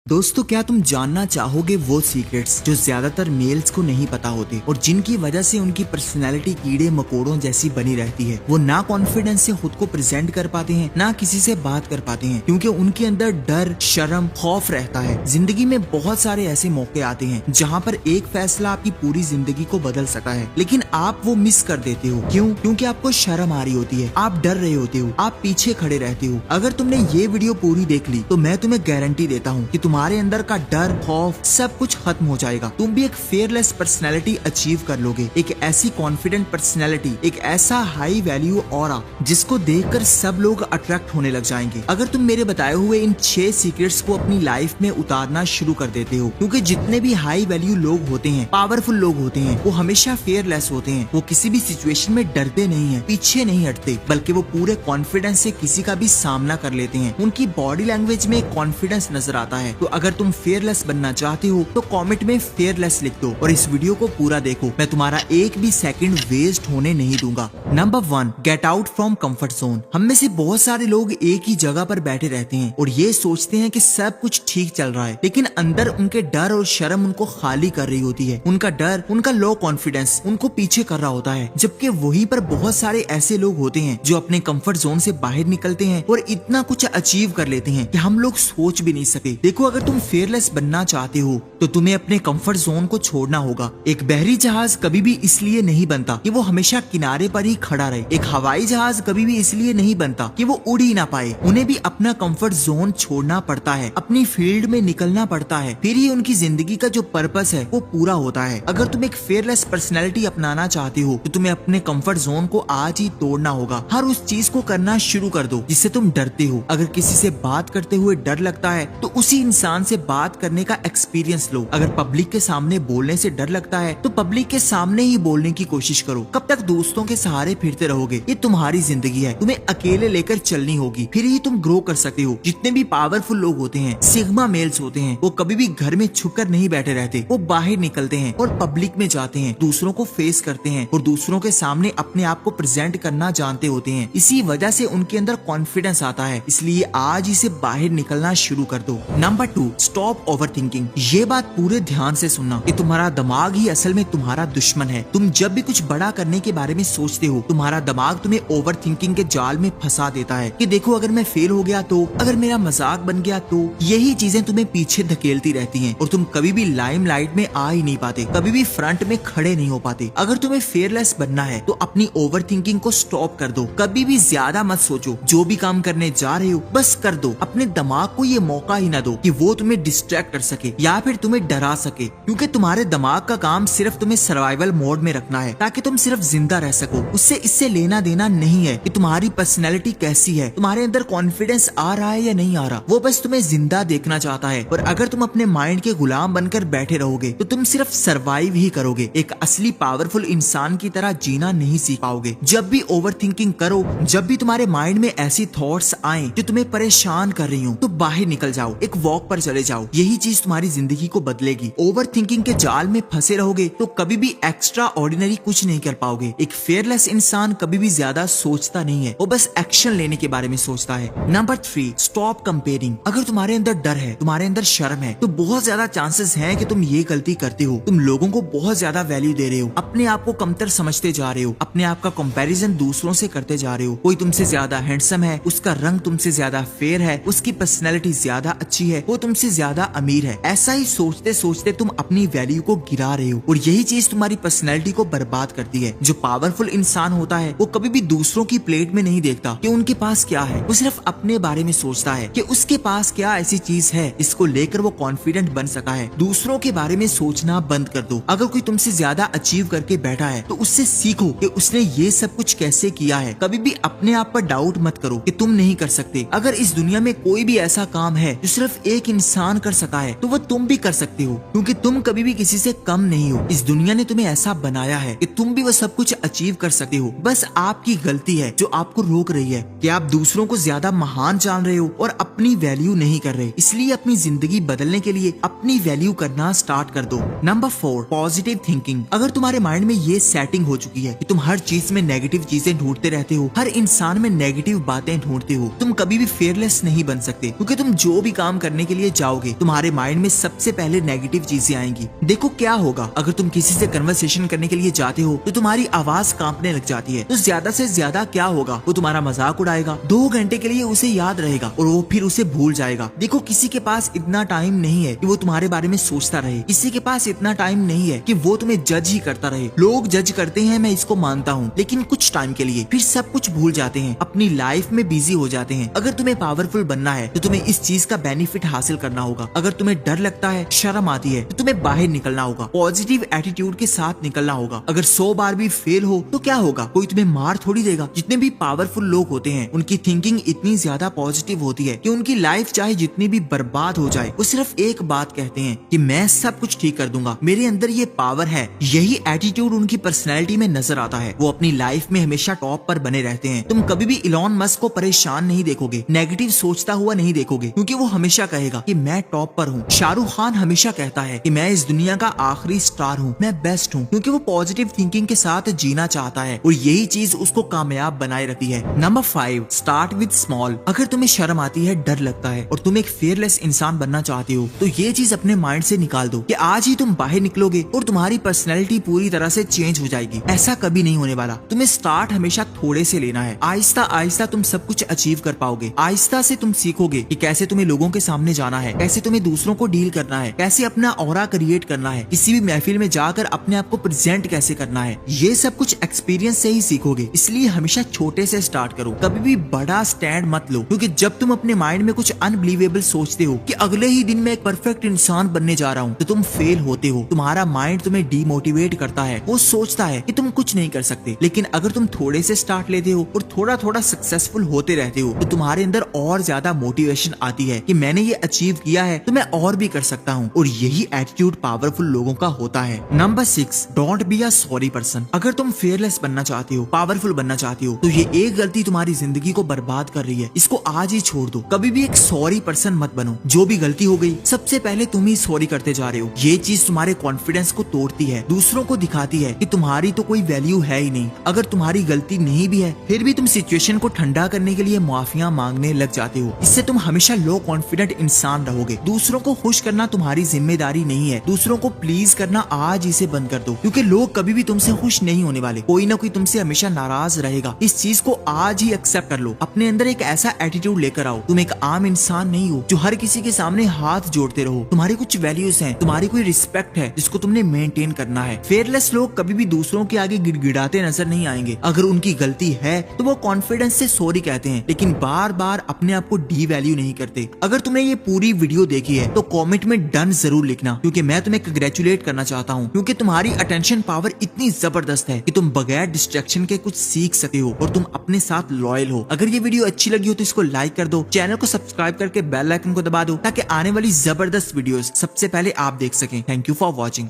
दोस्तों, क्या तुम जानना चाहोगे वो सीक्रेट्स जो ज्यादातर मेल्स को नहीं पता होते और जिनकी वजह से उनकी पर्सनैलिटी कीड़े मकोड़ों जैसी बनी रहती है। वो ना कॉन्फिडेंस से खुद को प्रेजेंट कर पाते हैं, ना किसी से बात कर पाते हैं, क्योंकि उनके अंदर डर, शर्म, खौफ रहता है। जिंदगी में बहुत सारे ऐसे मौके आते हैं जहाँ पर एक फैसला आपकी पूरी जिंदगी को बदल सकता है, लेकिन आप वो मिस कर देते हो। क्यों? क्योंकि आपको शर्म आ रही होती है, आप डर रहे होते हो, आप पीछे खड़े रहते हो। अगर तुमने ये वीडियो पूरी देख ली तो मैं तुम्हें गारंटी देता हूँ कि तुम्हारे अंदर का डर, खौफ सब कुछ खत्म हो जाएगा। तुम भी एक फेयरलेस पर्सनैलिटी अचीव कर लोगे, एक ऐसी कॉन्फिडेंट पर्सनैलिटी, एक ऐसा हाई वैल्यू ऑरा जिसको देखकर सब लोग अट्रैक्ट होने लग जाएंगे। अगर तुम मेरे बताए हुए इन 6 सीक्रेट्स को अपनी लाइफ में उतारना शुरू कर देते हो, क्योंकि जितने भी हाई वैल्यू लोग होते हैं, पावरफुल लोग होते हैं, वो हमेशा फेयरलेस होते हैं। वो किसी भी सिचुएशन में डरते नहीं है, पीछे नहीं हटते, बल्कि वो पूरे कॉन्फिडेंस से किसी का भी सामना कर लेते हैं। उनकी बॉडी लैंग्वेज में कॉन्फिडेंस नजर आता है। तो अगर तुम फेयरलेस बनना चाहते हो तो कमेंट में फेयरलेस लिख दो और इस वीडियो को पूरा देखो। मैं तुम्हारा एक भी सेकंड वेस्ट होने नहीं दूंगा। Number 1, get out from comfort zone. हम में से बहुत सारे लोग एक ही जगह पर बैठे रहते हैं और ये सोचते हैं कि सब कुछ ठीक चल रहा है, लेकिन अंदर उनके डर और शर्म उनको खाली कर रही होती है। उनका डर, उनका लो कॉन्फिडेंस उनको पीछे कर रहा होता है, जबकि वहीं पर बहुत सारे ऐसे लोग होते हैं जो अपने कंफर्ट जोन से बाहर निकलते हैं और इतना कुछ अचीव कर लेते हैं कि हम लोग सोच भी नहीं सके। देखो, अगर तुम फेयरलेस बनना चाहते हो तो तुम्हें अपने कंफर्ट जोन को छोड़ना होगा। एक बहरी जहाज कभी भी इसलिए नहीं बनता कि वो हमेशा किनारे पर ही खड़ा रहे। एक हवाई जहाज कभी भी इसलिए नहीं बनता कि वो उड़ ही ना पाए। उन्हें भी अपना कंफर्ट जोन छोड़ना पड़ता है, अपनी फील्ड में निकलना पड़ता है, फिर ही उनकी जिंदगी का जो पर्पस है वो पूरा होता है। अगर तुम एक फेयरलेस पर्सनैलिटी अपनाना चाहते हो तो तुम्हें अपने कंफर्ट जोन को आज ही तोड़ना होगा। हर उस चीज को करना शुरू कर दो जिससे तुम डरते हो। अगर किसी से बात करते हुए डर लगता है तो उसी इंसान से बात करने का एक्सपीरियंस लो। अगर पब्लिक के सामने बोलने से डर लगता है तो पब्लिक के सामने ही बोलने की कोशिश करो। कब तक दोस्तों के सहारे फिरते रहोगे? ये तुम्हारी जिंदगी है, तुम्हें अकेले लेकर चलनी होगी, फिर ही तुम ग्रो कर सकते हो। जितने भी पावरफुल लोग होते हैं, सिग्मा मेल्स होते हैं, वो कभी भी घर में छुपकर नहीं बैठे रहते। वो बाहर निकलते हैं और पब्लिक में जाते हैं, दूसरों को फेस करते हैं और दूसरों के सामने अपने आप को प्रेजेंट करना जानते होते हैं। इसी वजह से उनके अंदर कॉन्फिडेंस आता है। इसलिए आज ही से बाहर निकलना शुरू कर दो। Number 2, stop overthinking. ये बात पूरे ध्यान से सुनना कि तुम्हारा दिमाग ही असल में तुम्हारा दुश्मन है। तुम जब भी कुछ बड़ा करने के बारे में सोचते हो, तुम्हारा दिमाग तुम्हें ओवरथिंकिंग के जाल में फंसा देता है कि देखो, अगर मैं फेल हो गया तो, अगर मेरा मजाक बन गया तो। यही चीजें तुम्हें पीछे धकेलती रहती हैं और तुम कभी भी लाइमलाइट में आ ही नहीं पाते, कभी भी फ्रंट में खड़े नहीं हो पाते। अगर तुम्हें फेयरलेस बनना है तो अपनी ओवरथिंकिंग को स्टॉप कर दो। कभी भी ज्यादा मत सोचो। जो भी काम करने जा रहे हो बस कर दो। अपने दिमाग को ये मौका ही ना दो कि वो तुम्हें डिस्ट्रैक्ट कर सके या फिर तुम्हें डरा सके, क्योंकि तुम्हारे दिमाग का काम सिर्फ तुम्हें सर्वाइवल मोड में रखना है ताकि तुम सिर्फ जिंदा रह सको। उससे इससे लेना देना नहीं है कि तुम्हारी पर्सनैलिटी कैसी है, तुम्हारे अंदर कॉन्फिडेंस आ रहा है या नहीं आ रहा। वो बस तुम्हें जिंदा देखना चाहता है। और अगर तुम अपने माइंड के गुलाम बनकर बैठे रहोगे तो तुम सिर्फ सर्वाइव ही करोगे। एक असली पावरफुल इंसान की तरह जीना नहीं सीख पाओगे। जब भी ओवरथिंकिंग करो, जब भी तुम्हारे माइंड में ऐसी थॉट्स आए जो तुम्हें परेशान कर रही हो, तो बाहर निकल जाओ, एक वॉक पर चले जाओ। यही चीज तुम्हारी जिंदगी को बदलेगी। ओवरथिंकिंग के जाल में फंसे रहोगे तो कभी भी एक्स्ट्रा ऑर्डिनरी कुछ नहीं कर पाओगे। एक फेयरलेस इंसान कभी भी ज्यादा सोचता नहीं है, वो बस एक्शन लेने के बारे में सोचता है। Number 3, stop comparing. अगर तुम्हारे अंदर डर है, तुम्हारे अंदर शर्म है, तो बहुत ज्यादा चांसेस हैं कि तुम ये गलती करते हो। तुम लोगों को बहुत ज्यादा वैल्यू दे रहे हो, अपने आप को कमतर समझते जा रहे हो, अपने आप का कंपैरिजन दूसरों से करते जा रहे हो। कोई तुमसे ज्यादा हैंडसम है, उसका रंग तुमसे ज्यादा फेयर है, उसकी पर्सनैलिटी ज्यादा अच्छी है, वो तुमसे ज्यादा अमीर है। ऐसा ही सोचते सोचते तुम अपनी वैल्यू को गिरा रहे हो और यही चीज तुम्हारी पर्सनैलिटी को बर्बाद करती है। जो पावरफुल इंसान होता है वो कभी भी दूसरों की प्लेट में नहीं देखता कि उनके पास क्या है, वो सिर्फ अपने बारे में सोचता है कि उसके पास क्या ऐसी चीज है इसको लेकर वो कॉन्फिडेंट बन सका है। दूसरों के बारे में सोचना बंद कर दो। अगर कोई तुमसे ज्यादा अचीव करके बैठा है तो उससे सीखो कि उसने ये सब कुछ कैसे किया है। कभी भी अपने आप पर डाउट मत करो कि तुम नहीं कर सकते। अगर इस दुनिया में कोई भी ऐसा काम है जो सिर्फ एक इंसान कर सका है तो वो तुम भी कर सकते हो, क्योंकि तुम कभी भी किसी से कम नहीं हो। इस दुनिया ने तुम्हें ऐसा बनाया है कि तुम भी वो सब कुछ अचीव कर सकते हो। बस आपकी गलती है जो आपको रोक रही है कि आप दूसरों को ज्यादा महान जान रहे हो और अपनी वैल्यू नहीं कर रहे। इसलिए अपनी जिंदगी बदलने के लिए अपनी वैल्यू करना स्टार्ट कर दो। Number 4, positive thinking. अगर तुम्हारे माइंड में ये सेटिंग हो चुकी है कि तुम हर चीज में नेगेटिव चीजें ढूंढते रहते हो, हर इंसान में नेगेटिव बातें ढूंढते हो, तुम कभी भी फेयरलेस नहीं बन सकते, क्योंकि तुम जो भी काम करने के के लिए जाओगे तुम्हारे माइंड में सबसे पहले नेगेटिव चीजें आएंगी। देखो क्या होगा, अगर तुम किसी से कन्वर्सेशन करने के लिए जाते हो तो तुम्हारी आवाज कांपने लग जाती है, तो ज्यादा से ज्यादा क्या होगा, वो तुम्हारा मजाक उड़ाएगा, 2 घंटे के लिए उसे याद रहेगा और वो फिर उसे भूल जाएगा। देखो किसी के पास इतना टाइम नहीं है कि वो तुम्हारे बारे में सोचता रहे, किसी के पास इतना टाइम नहीं है कि वो तुम्हें जज ही करता रहे। लोग जज करते हैं, मैं इसको मानता हूँ, लेकिन कुछ टाइम के लिए, फिर सब कुछ भूल जाते हैं, अपनी लाइफ में बिजी हो जाते हैं। अगर तुम्हें पावरफुल बनना है तो तुम्हें इस चीज का बेनिफिट हासिल करना होगा। अगर तुम्हें डर लगता है, शर्म आती है, तो तुम्हें बाहर निकलना होगा, पॉजिटिव एटीट्यूड के साथ निकलना होगा। अगर 100 बार भी फेल हो तो क्या होगा, कोई तुम्हें मार थोड़ी देगा। जितने भी पावरफुल लोग होते हैं उनकी थिंकिंग इतनी ज्यादा पॉजिटिव होती है कि उनकी लाइफ चाहे जितनी भी बर्बाद हो जाए, वो सिर्फ एक बात कहते हैं कि मैं सब कुछ ठीक कर दूंगा, मेरे अंदर ये पावर है। यही एटीट्यूड उनकी पर्सनैलिटी में नजर आता है। वो अपनी लाइफ में हमेशा टॉप पर बने रहते हैं। तुम कभी भी इलॉन मस्क को परेशान नहीं देखोगे, नेगेटिव सोचता हुआ नहीं देखोगे, क्योंकि वो हमेशा कहेगा कि मैं टॉप पर हूँ। शाहरुख खान हमेशा कहता है कि मैं इस दुनिया का आखिरी स्टार हूँ, मैं बेस्ट हूँ, क्योंकि वो पॉजिटिव थिंकिंग के साथ जीना चाहता है और यही चीज उसको कामयाब बनाए रखती है। Number 5, start with small. अगर तुम्हें शर्म आती है, डर लगता है और तुम एक फेयरलेस इंसान बनना चाहते हो, तो ये चीज अपने माइंड से निकाल दो कि आज ही तुम बाहर निकलोगे और तुम्हारी पर्सनैलिटी पूरी तरह से चेंज हो जाएगी। ऐसा कभी नहीं होने वाला। तुम्हें स्टार्ट हमेशा थोड़े से लेना है। आहिस्ता आहिस्ता तुम सब कुछ अचीव कर पाओगे। आहिस्ता से तुम सीखोगे कि कैसे तुम्हें लोगों के सामने जाना है, कैसे तुम्हें दूसरों को डील करना है, कैसे अपना ऑरा क्रिएट करना है, किसी भी महफिल में जाकर अपने आप को प्रेजेंट कैसे करना है। ये सब कुछ एक्सपीरियंस से ही सीखोगे। इसलिए हमेशा छोटे से स्टार्ट करो, कभी भी बड़ा स्टैंड मत लो, क्योंकि जब तुम अपने माइंड में कुछ अनबिलीवेबल सोचते हो कि अगले ही दिन मैं एक परफेक्ट इंसान बनने जा रहा हूँ, तो तुम फेल होते हो। तुम्हारा माइंड तुम्हें डीमोटिवेट करता है, वो सोचता है कि तुम कुछ नहीं कर सकते। लेकिन अगर तुम थोड़े से स्टार्ट लेते हो और थोड़ा थोड़ा सक्सेसफुल होते रहते हो, तो तुम्हारे अंदर और ज्यादा मोटिवेशन आती है कि मैंने ये अचीव किया है तो मैं और भी कर सकता हूँ। और यही एटीट्यूड पावरफुल लोगों का होता है। Number 6, don't be a sorry person. अगर तुम फेयरलेस बनना चाहते हो, पावरफुल बनना चाहते हो, तो ये एक गलती तुम्हारी जिंदगी को बर्बाद कर रही है, इसको आज ही छोड़ दो। कभी भी एक सॉरी पर्सन मत बनो। जो भी गलती हो गई, सबसे पहले तुम ही सॉरी करते जा रहे हो। ये चीज तुम्हारे कॉन्फिडेंस को तोड़ती है, दूसरों को दिखाती है कि तुम्हारी तो कोई वैल्यू है ही नहीं। अगर तुम्हारी गलती नहीं भी है, फिर भी तुम सिचुएशन को ठंडा करने के लिए माफिया मांगने लग जाते हो। इससे तुम हमेशा लो कॉन्फिडेंट इंसान रहोगे। दूसरों को खुश करना तुम्हारी जिम्मेदारी नहीं है। दूसरों को प्लीज करना आज इसे बंद कर दो, क्योंकि लोग कभी भी तुमसे खुश नहीं होने वाले। कोई ना कोई तुमसे हमेशा नाराज रहेगा। इस चीज को आज ही एक्सेप्ट कर लो। अपने अंदर एक ऐसा एटीट्यूड लेकर आओ। तुम एक आम इंसान नहीं हो जो हर किसी के सामने हाथ जोड़ते रहो। तुम्हारी कुछ वैल्यूज हैं, तुम्हारी कोई रिस्पेक्ट है जिसको तुमने मेंटेन करना है। फेयरलेस लोग कभी भी दूसरों के आगे गिड़गिड़ाते नजर नहीं आएंगे। अगर उनकी गलती है तो वो कॉन्फिडेंस से सॉरी कहते हैं, लेकिन बार बार अपने आप को डी वैल्यू नहीं करते। अगर तुमने ये पूरी वीडियो देखी है तो कमेंट में डन जरूर लिखना, क्योंकि मैं तुम्हें कंग्रेचुलेट करना चाहता हूँ, क्योंकि तुम्हारी अटेंशन पावर इतनी जबरदस्त है कि तुम बगैर डिस्ट्रैक्शन के कुछ सीख सकते हो और तुम अपने साथ लॉयल हो। अगर ये वीडियो अच्छी लगी हो तो इसको लाइक कर दो, चैनल को सब्सक्राइब करके बेल आइकन को दबा दो, ताकि आने वाली जबरदस्त वीडियोस सबसे पहले आप देख सकें। Thank you for watching.